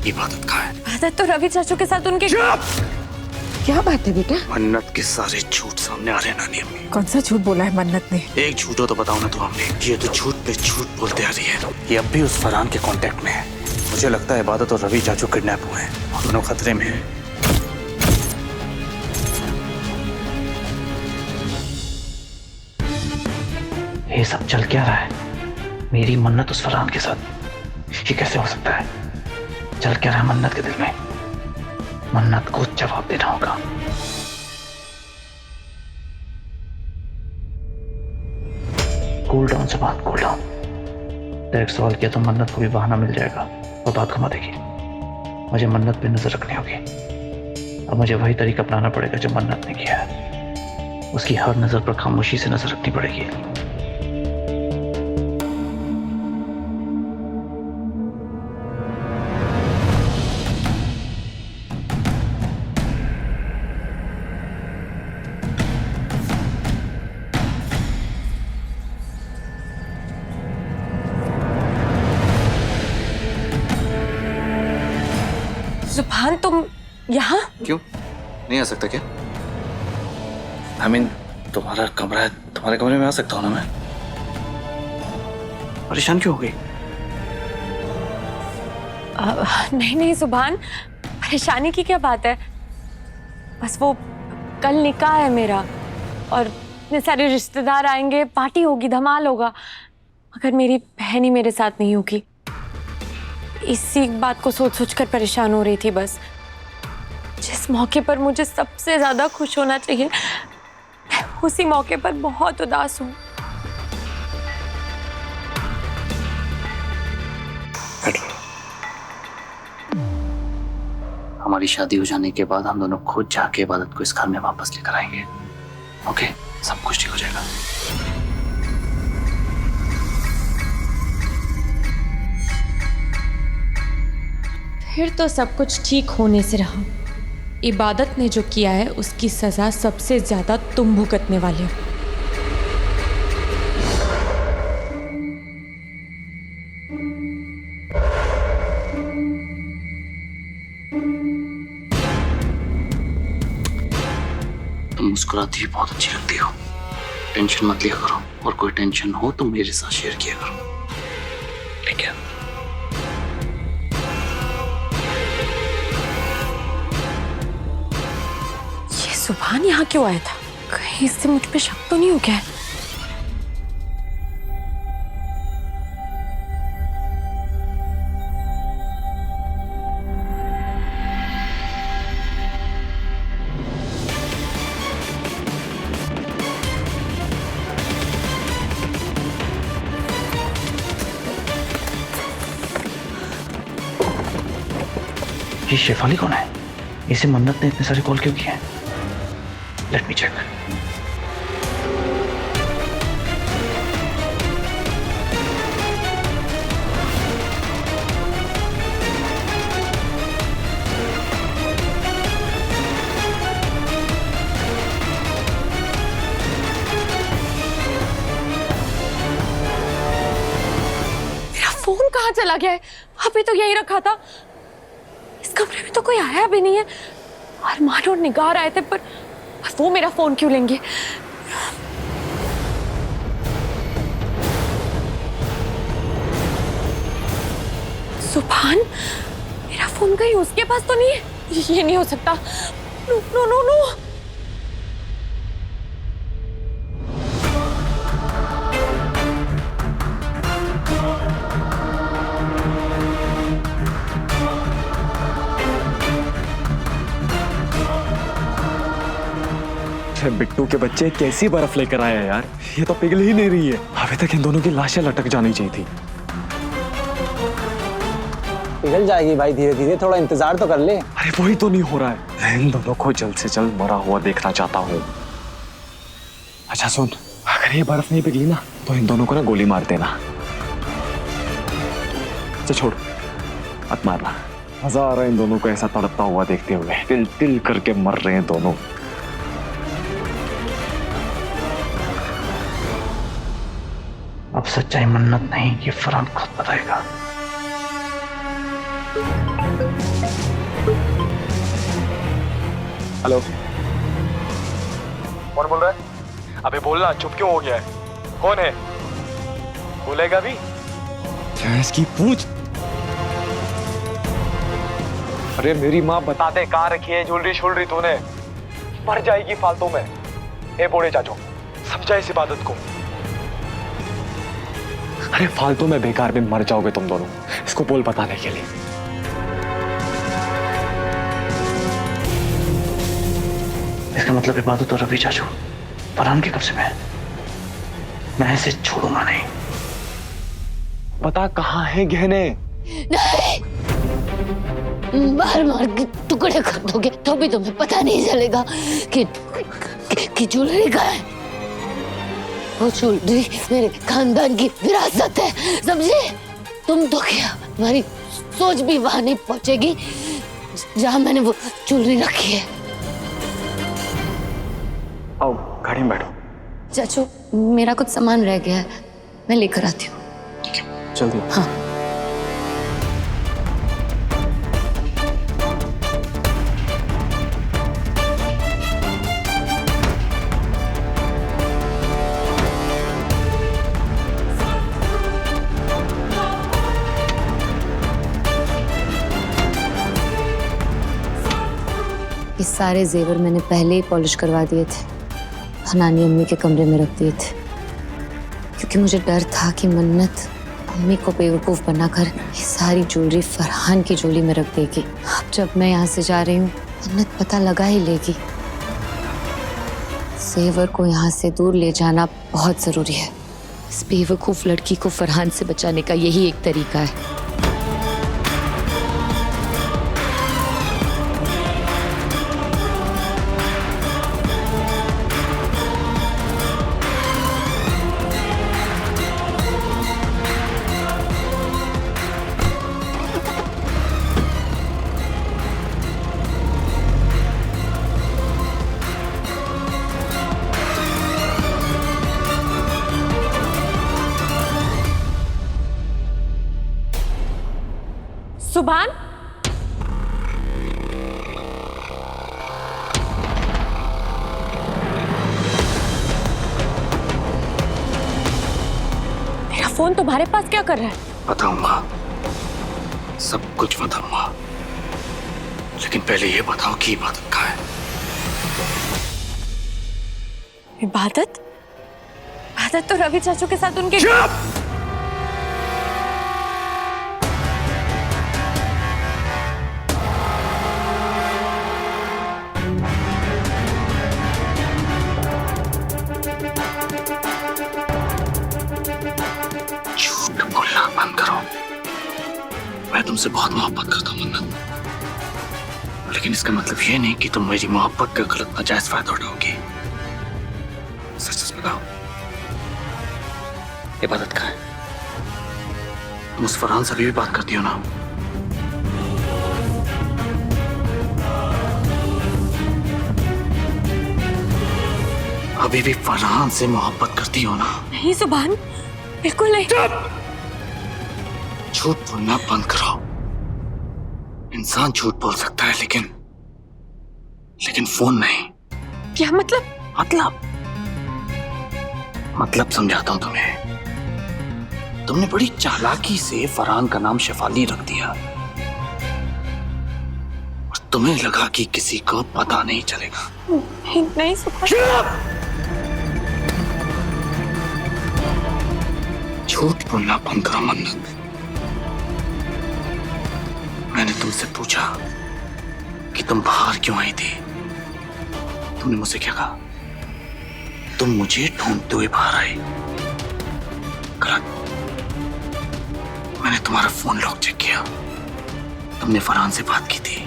इबादत कहाँ है? इबादत तो रवि चाचू के साथ उनके। क्या बात है बेटा? मन्नत के सारे झूठ सामने आ रहे हैं नानी अम्मी। कौन सा झूठ बोला है मन्नत ने? एक झूठ हो तो बताओ ना तुम हमने। ये तो झूठ पे झूठ बोलते आ रही है। ये अब भी उस फरहान के कांटेक्ट में है। मुझे लगता है इबादत और रवि चाचू किडनैप हुए हैं और दोनों खतरे में हैं। ये सब चल क्या रहा है? मेरी मन्नत उस फरहान के साथ, ये कैसे हो सकता है? चल क्या रहा है मन्नत के दिल में? मन्नत को जवाब देना होगा। कूल डाउन से बात, कूल डाउन। डायरेक्ट सवाल किया तो मन्नत को भी बहाना मिल जाएगा और बात घुमा देगी। मुझे मन्नत पे नजर रखनी होगी। अब मुझे वही तरीका अपनाना पड़ेगा जो मन्नत ने किया है। उसकी हर नजर पर खामोशी से नजर रखनी पड़ेगी। सुभान, तुम यहाँ? क्यों नहीं आ सकता क्या? तुम्हारा कमरा है, तुम्हारे कमरे में आ सकता हूँ ना मैं? परेशान क्यों हो गई? नहीं नहीं सुभान, परेशानी की क्या बात है? बस वो कल निकाह है मेरा और इतने सारे रिश्तेदार आएंगे, पार्टी होगी, धमाल होगा, मगर मेरी बहन ही मेरे साथ नहीं होगी। इसी बात को सोच सोच कर परेशान हो रही थी बस। जिस मौके पर मुझे सबसे ज्यादा खुश होना चाहिए, उसी मौके पर बहुत उदास हूँ। हमारी शादी हो जाने के बाद हम दोनों खुद जाके इबादत को इस घर में वापस लेकर आएंगे। ओके, सब कुछ ठीक हो जाएगा। फिर तो सब कुछ ठीक होने से रहा। इबादत ने जो किया है उसकी सजा सबसे ज्यादा तुम भुगतने वाले हो। तुम मुस्कुराती बहुत अच्छी लगती हो। टेंशन मत लिया करो, और कोई टेंशन हो तो मेरे साथ शेयर किया करो, ठीक है? सुभान यहाँ क्यों आया था? कहीं इससे मुझ पे शक तो नहीं हो गया? ये शेफाली कौन है? इसे मन्नत ने इतने सारे कॉल क्यों किए हैं? Let me check. मेरा फोन कहाँ चला गया है? अभी तो यही रखा था। इस कमरे में तो कोई आया भी नहीं है। अरमान और निगार आए थे, पर वो मेरा फोन क्यों लेंगे? सुभान, मेरा फोन कहीं उसके पास तो नहीं है? ये नहीं हो सकता। No no no no. Bittu के बच्चे कैसी बर्फ लेकर आया यार, ये तो पिघल ही नहीं रही है। अभी तक इन दोनों की लाशें लटक जानी चाहिए थी। पिघल जाएगी भाई, धीरे धीरे, थोड़ा इंतजार तो कर ले। अरे वही तो नहीं हो रहा है। इन दोनों को जल्द से जल्द मरा हुआ देखना चाहता हूँ। अच्छा सुन, अगर ये बर्फ नहीं पिघली ना तो इन दोनों को ना गोली मार देना। अच्छा छोड़, मत मारना। मजा आ रहा है इन दोनों को ऐसा तड़पता हुआ देखते हुए। तिल तिल करके मर रहे हैं दोनों। अब सच्चाई मन्नत नहीं, ये फरहान खुद बताएगा। हेलो, कौन बोल रहा है? अबे बोलना, चुप क्यों हो गया है? कौन है? बोलेगा भी? इसकी पूछ। अरे मेरी माँ बता दे कहाँ रखी है ज्वेलरी शोलरी तूने? मर जाएगी फालतू में। ए बूढ़े चाचू, समझा इस इबादत को। अरे फालतू में बेकार में मर जाओगे तुम दोनों। इसको बोल बताने के लिए। इसका मतलब इबादत और रवि चाचू फरहान के कब्जे में है। मैं इसे छोड़ूंगा नहीं। पता कहाँ है गहने? नहीं, मार मार के टुकड़े कर दोगे तो भी तुम्हें पता नहीं चलेगा कि ज्वेलरी कहाँ है। वो ज्वेलरी मेरे खानदान की विरासत है, समझे? तुम तो क्या, तुम्हारी सोच भी वहां नहीं पहुंचेगी जहां मैंने वो ज्वेलरी रखी है। आओ गाड़ी में बैठो। चाचू, मेरा कुछ सामान रह गया है, मैं लेकर आती हूँ। जल्दी। हाँ। ये सारे जेवर मैंने पहले ही पॉलिश करवा दिए थे, नानी अम्मी के कमरे में रख दिए थे, क्योंकि मुझे डर था कि मन्नत अम्मी को बेवकूफ बनाकर ये सारी ज्वेलरी फरहान की झोली में रख देगी। अब जब मैं यहाँ से जा रही हूँ, मन्नत पता लगा ही लेगी। जेवर को यहाँ से दूर ले जाना बहुत जरूरी है। इस बेवकूफ लड़की को फरहान से बचाने का यही एक तरीका है। सुभान, मेरा फोन तुम्हारे पास क्या कर रहा है? बताऊंगा, सब कुछ बताऊंगा, लेकिन पहले ये बताओ कि इबादत कहाँ है? इबादत? इबादत तो रवि चाचू के साथ उनके झूठ बोलना बंद करो। मैं तुमसे बहुत मोहब्बत करता हूँ मन्नत, लेकिन इसका मतलब ये नहीं कि तुम मेरी मोहब्बत का गलत नाजायज फायदा उठाओगी। सच सच बताओ, इबादत कहाँ है? तुम उस फरहान से अभी भी बात करती हो ना? अभी भी फरहान से मोहब्बत करती हो ना? नहीं सुभान, बिल्कुल नहीं। झूठ बोलना बंद करो। इंसान झूठ बोल सकता है, लेकिन फोन नहीं। क्या मतलब? मतलब समझाता हूं तुम्हें। तुमने बड़ी चालाकी से फरहान का नाम शेफाली रख दिया और तुम्हें लगा कि किसी को पता नहीं चलेगा। नहीं सुभान। झूठ बोलना बंद करो मन्नत। मैंने तुमसे पूछा कि तुम बाहर क्यों आई थी, तुमने मुझसे क्या कहा? तुम मुझे ढूंढते हुए बाहर आई। गलत। मैंने तुम्हारा फोन लॉक चेक किया, तुमने फरहान से बात की थी।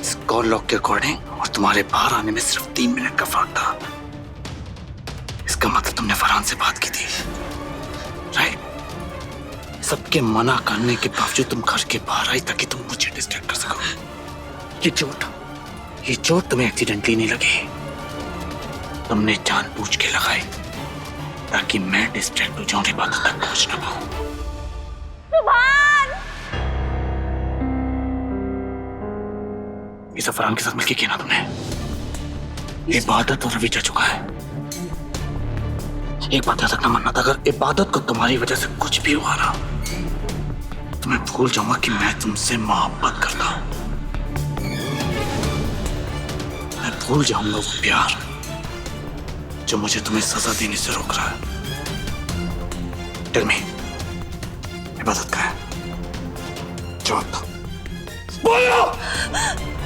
इस कॉल लॉक के अकॉर्डिंग और तुम्हारे बाहर आने में सिर्फ 3 मिनट का फर्क था। इसका मतलब तुमने फरहान से बात की थी, राइट? सबके मना करने के बावजूद तुम घर के बाहर आई ताकि तुम मुझे डिस्ट्रैक्ट कर सको। ये चोट तुम्हें एक्सीडेंटली नहीं लगी, तुमने जानबूझ के लगाई ताकि मैं डिस्ट्रैक्ट हो जाऊं, इबादत तक पहुंच ना पाऊं। सब फरहान के साथ मिलकर किया ना तुमने। इबादत और रवि जा चुका है। एक बात याद रखना मन्नत, अगर इबादत को तुम्हारी वजह से कुछ भी हुआ ना तो मैं भूल जाऊंगा कि मैं तुमसे मोहब्बत करता हूं। मैं भूल जाऊंगा वो प्यार जो मुझे तुम्हें सजा देने से रोक रहा है। टेल मी, इबादत का है? जवाब दो। बोलो।